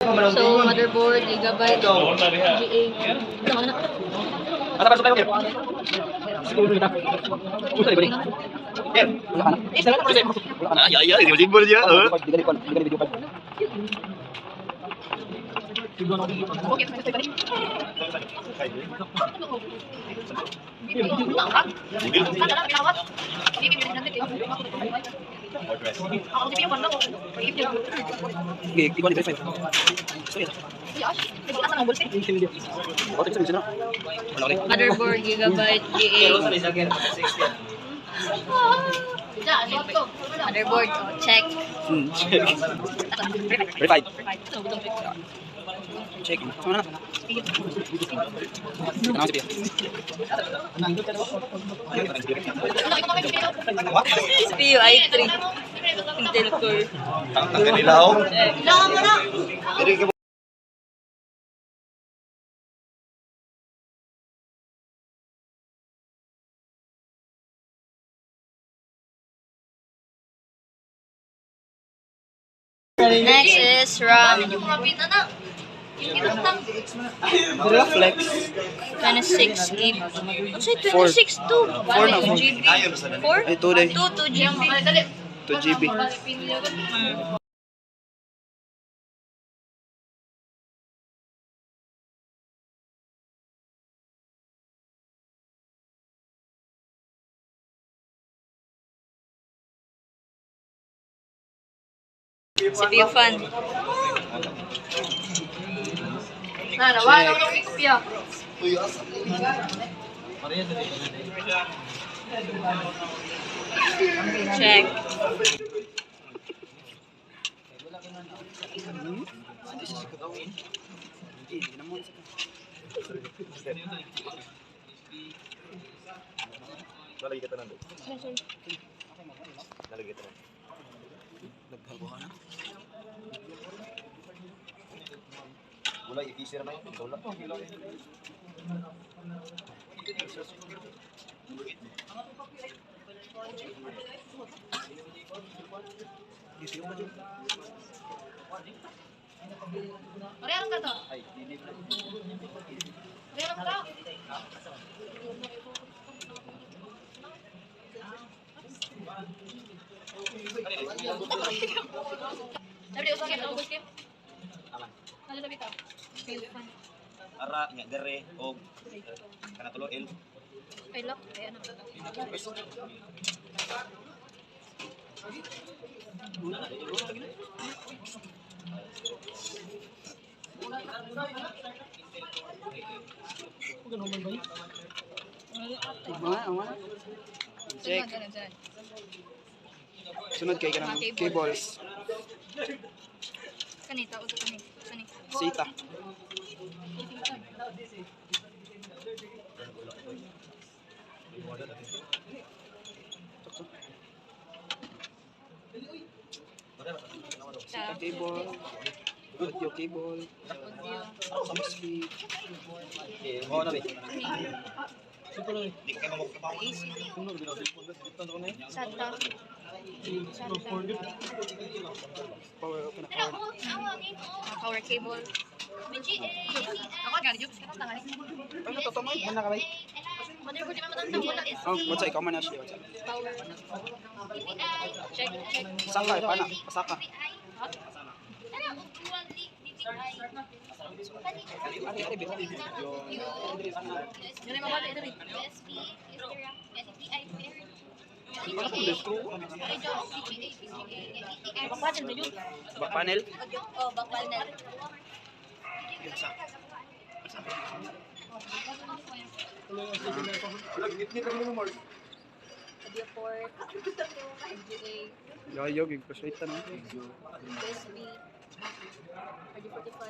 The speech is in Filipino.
So, motherboard, gigabyte, GA. Ito, ano na? Asa para sa tayo, siguro kita. Usa ibalik. Ay ay ay, di mo dia. Motherboard, gigabyte, GA. Motherboard, oh, check. Verified. Check. Ano na? Ano si Pia? CPU i3. Intel Core. Ang kanila oh. Kailangan mo na. Next is RAM. Flex. 26 gig. Say 26 to. 4 na. 2 GB. 4? Ay, 2 day. 2 GB. 2 GB. CPU fan. Check. Lalagay kita nando. Lalagay kita nando. Nagbago ka na. Wala i-teaser na yun. Wala. Meron ka to? Meron ka to? Sabi usah kita ubus kim. Ano sabi ka? Ara nya dere og kana tulo el. Pilok kaya ano. Check. Sunod kay kanang cables. Kanita uto kani. Kani. Sita. Sita cable. Audio cable. Audio. Speed. Mo na ba? Di ka mo Santa. power open Power cable. Ako gani jud kita tangan. ano to tamay man nakabay Motherboard di mamatang wala is oh what's ikaw man na siya power. Check. saka pana pasaka Dili mabali dili. ano kung screw Bakwasan na yun. back panel Oh, back panel. Audio port. GA. yo gig-frustrate na USB. RJ45.